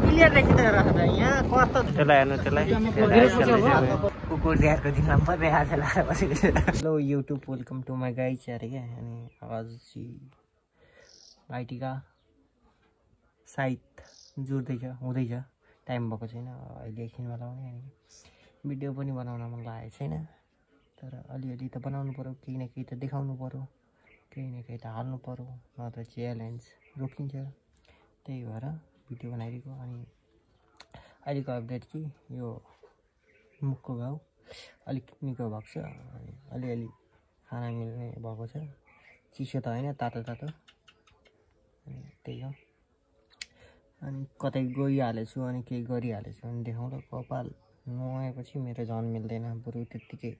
Clear देखिँदैन रहेछ यहाँ कस्तो त्यसलाई हेर्नु त्यसलाई कुकुर तिहारको दिनमा मात्रै आधा लगाएर बसेको छ। Hello YouTube welcome to my guys अरे क्या। अनि आज भाइटिका सायद जुट्दैछ हुँदैछ, टाइम भएको छैन अहिले एकछिनमा लाउने। अनि भिडियो पनि बनाउन मन लागेको छैन, तर अलिअलि त बनाउनु पऱ्यो, केही न केही त देखाउनु पऱ्यो, केही न केही त हाल्नु पऱ्यो, नत्र च्यालेन्ज रोकिन्छ। त्यही भएर भिडियो बनाइदिएको। अनि अहिलेको अपडेट कि यो मुखको घाउ अलिक निको भएको छ, अनि अलिअलि खाना मिल्ने भएको छ, चिसो त होइन, तातो तातो। अनि त्यही हो। अनि कतै गइहालेछु अनि केही गरिहालेछु अनि देखाउँला। कपाल नुहाएपछि मेरो झन् मिल्दैन, बरु त्यत्तिकै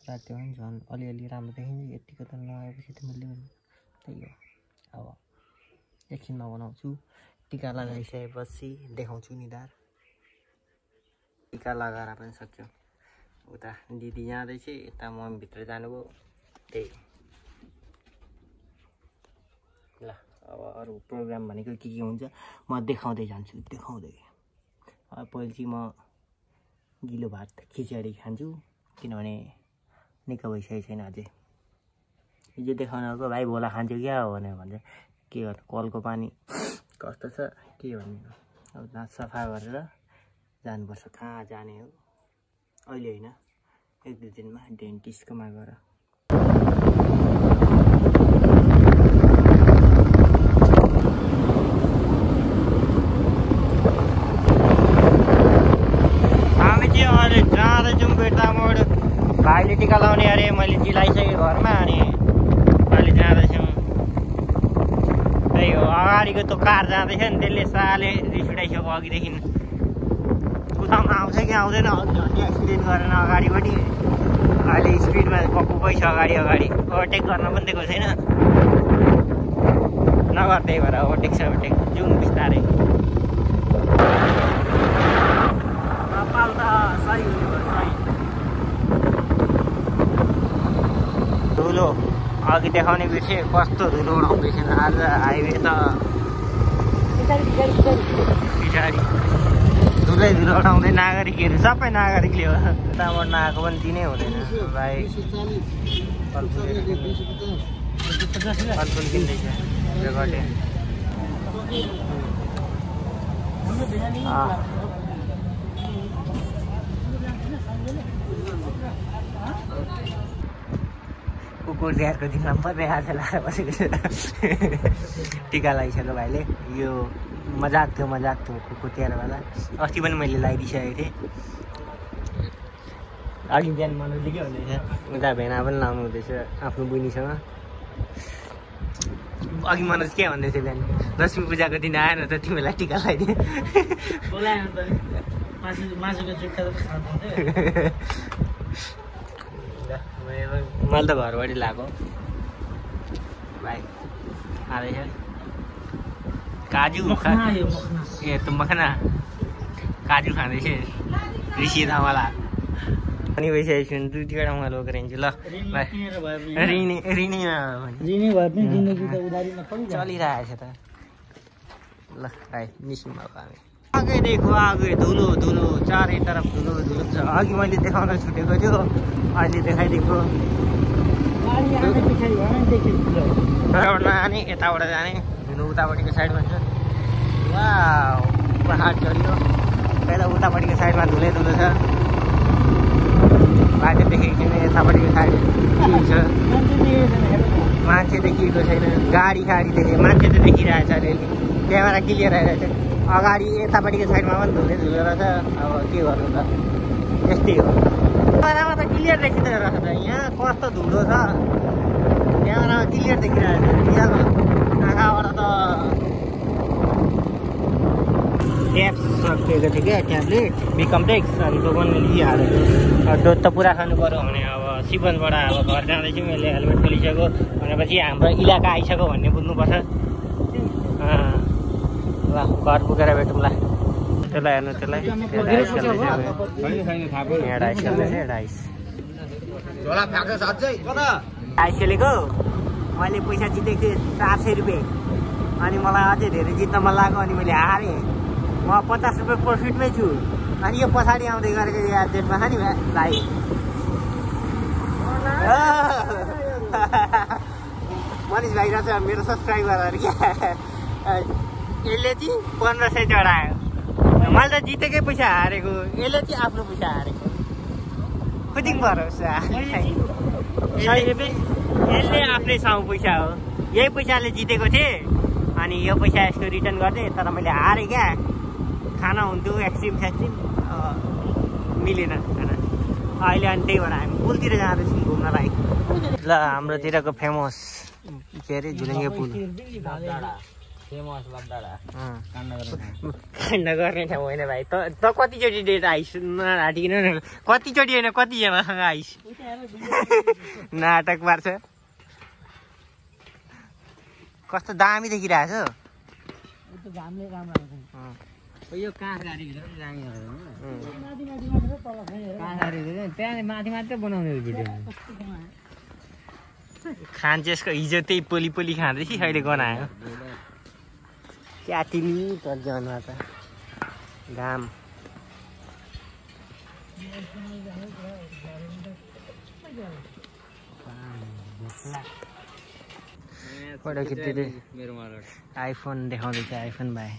राख्यो भने झन् अलिअलि राम्रो देखिन्छ। यत्तिको त नुहाएपछि त मिल्दैन। त्यही हो। अब एकछिनमा बनाउँछु। टिका लगाइसकेपछि देखाउँछु निधार। टिका लगाएर पनि सक्यो। उता दिदी जाँदैछ, यता मम्मी भित्र जानुभयो। त्यही ल। अब अरू प्रोग्राम भनेको के हुन्छ म देखाउँदै जान्छु, देखाउँदै। पहिले चाहिँ म गिलो भात खिचडी खान्छु, किनभने निकै भइसकेको छैन अझै। हिजो देखाउनको भाइ भोला खान्छु क्या हो भनेर भन्छ। के गर्नु, कलको पानी कस्तो छ के भन्नु। अब दाँत सफा गरेर जानुपर्छ। कहाँ जाने हो अहिले होइन, एक दुई दिनमा डेन्टिस्टकोमा गएर। हामी चाहिँ अहिले जाँदैछौँ बेटामोड। भाइले टिका लाउने अरे, मैले चिलाइसकेँ घरमा। अनि अहिले जाँदैछौँ। त्यही हो, अगाडिको त्यो कार जाँदैछ नि, त्यसले साले रिस उठाइसक्यो अघिदेखि। कुदाउन आउँछ कि आउँदैन, अघि झन्डै एक्सिडेन्ट गरेन अगाडिपट्टि। अहिले स्पिडमा गएकै छ अगाडि ओभरटेक गर्न पनि दिएको छैन। नगर, त्यही भएर ओभरटेक छ, ओभरटेक जाउँ बिस्तारै। कपाल त सही हुने भयो, सही। धुलो अघि देखाउने बिर्से, कस्तो धुलो उडाउँदैछ आज हाइवे त। पछाडि धुलै धुलो उठाउँदै नागरिकहरू, सबै नागरिकले हो। उताबाट नआएको पनि दिनै हुँदैन भाइ। फलफुल किन्दैछ रेकर्डे। कुकुर तिहारको दिनमा मात्रै आधा लगाएर बसेको छ। टिका लगाइसक्यो भाइले। यो मजाक थियो कुकुर तिहारवाला। अस्ति पनि मैले लगाइदिइसकेको थिएँ। अघि बिहान मनोजले के भन्दैछ, उता भेना पनि लाउनु हुँदैछ आफ्नो बहिनीसँग। अघि मनोज के भन्दैछ बिहान, लक्ष्मी पूजाको दिन आएन त तिमीलाई टिका लगाइदिएँ। मैले त घरबाट लगाएको भाइ। आँदैछ काजु ए त मखना काजु खाँदैछ ऋषि धामाला। अनि भइसकेको छु, दुई टिका ठाउँमा लगेर हिँड्छु ल भाइ। चलिरहेको छ त ल भाइ। निस्क्यौँ अब हामी। आगैदेखि आगै धुलो धुलो, चारैतर्फ धुलो धुलो छ। अघि मैले देखाउन छुटेको थियो, अहिले देखाइदिएको। यताबाट जाने, यताबाट जाने, धुलो उतापट्टिको साइडमा छ। वाह, पहाड चढ्यो। पहिला उतापट्टिको साइडमा धुलै धुलो छ, बाटो देखेको छैन। यतापट्टिको साइड के छ, मान्छे देखिएको छैन। गाडी देखेँ, मान्छे त देखिरहेको छ अलिअलि, क्यामेरा क्लियर आइरहेको छ। अगाडि यतापट्टिको साइडमा पनि धुलै धुलो रहेछ। अब के गर्नु त, यस्तै हो। क्यामेरामा त क्लियर देखिँदैन रहेछ यहाँ कस्तो धुलो छ। क्यामेरामा क्लियर देखिरहेको छ, आँखाबाट त ट्याब सकिएको थियो क्या, ट्याब्लेट बिकम्प्लेक्स। अनि त्यो पनि लिइहाल्यो। डोज त पुरा खानु पऱ्यो भने अब सिपनबाट अब घर जाँदैछु। मैले हेलमेट खोलिसक्यो भनेपछि हाम्रो इलाका आइसक्यो भन्ने बुझ्नुपर्छ। ल घर पुगेर भेटौँला। त्यसलाई हेर्नु, त्यसलाई आइस खेलेको। मैले पैसा जितेको थिएँ 400 रुपियाँ। अनि मलाई अझै धेरै जित्न मन लाग्यो अनि मैले हारेँ। म 50 रुपियाँ प्रफिटमै छु। अनि यो पछाडि आउँदै गरेको या डेटमा छ नि भाइ, मनिष भाइ रहेछ मेरो सब्सक्राइबरहरू क्या। यसले चाहिँ 1500 चढायो। मैले त जितेकै पैसा हारेको, यसले चाहिँ आफ्नो पैसा हारेको। खुदिङ भरोसा यसले आफ्नै साउ पैसा हो। यही पैसाले जितेको थिएँ अनि यो पैसा यसको रिटर्न गरेँ, तर मैले हारेँ क्या। खाना हुन्थ्यो एक्सट्रिम मिलेन खाना अहिले। अनि त्यही भएर हामी पुलतिर जाँदैछौँ घुम्नलाई। ल हाम्रोतिरको फेमस के अरे झुलुङ्गे पुल, काण्ड गर्ने ठाउँ होइन भाइ। त कतिचोटि डेट आइस नहाटिकन, कतिचोटि होइन कतिजनासँग आइस नाटक पार्छ। कस्तो दामी देखिरहेछ। यो त्यहाँ माथि मात्रै बनाउने भिडियो खान्छेसको हिजो त्यही पोली पोली खाँदैछ, अहिले गनायो क्या तिमी तर्जनमा त घाम। फोटो खिच्दै आइफोन देखाउँदैछ। आइफोन भाइ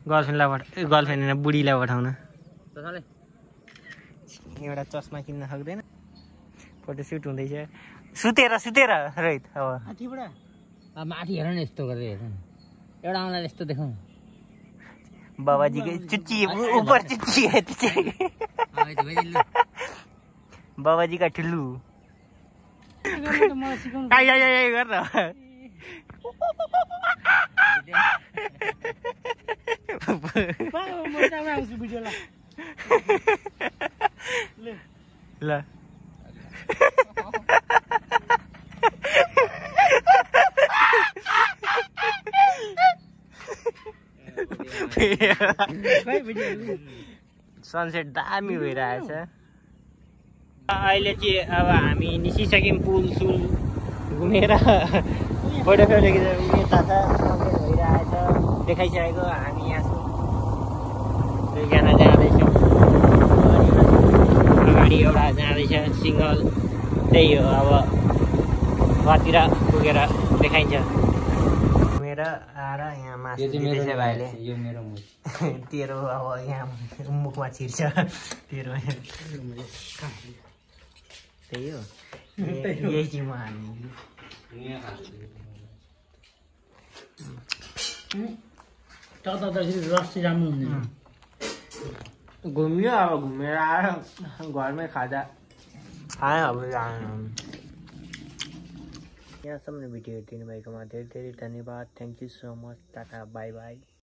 गर्लफ्रेन्ड होइन बुढीलाई पठाउन। एउटा चस्मा किन्न सक्दैन। फोटोसुट हुँदैछ सुतेर रोहित। अब माथि हेर न, यस्तो गरेर हेर न, एउटा आउँलाई यस्तो देखाउँ। बाबाजीकै चुच्ची ऊपर चुच्ची है बाबाजी का ठुल्लू गर ल सनसेट दामी भइरहेछ। अहिले चाहिँ अब हामी निस्किसक्यौँ, पुल सुल घुमेर फोटो खिचेर यता छ सनसेट भइरहेछ देखाइसकेको। हामी यहाँ छौँ, दुईजना जाँदैछौँ। अगाडि एउटा जाँदैछ सिङ्गल, त्यही हो अब घरतिर पुगेर देखाइन्छ। घुमेर आएर यहाँ मासु दिँदैछ भाइले। यो मेरो मुख तेरो अब यहाँ मुखमा छिर्छ तेरो। त्यही हो, यही चाहिँ म हामी रस्सी राम्रो हुँदैन। घुम्यो अब घुमेर आएर घरमै खाजा खायो। अब यहाँसम्म भिडियो हेरिदिनु भएकोमा धेरै धेरै धन्यवाद। Thank you so much. Tata bye by.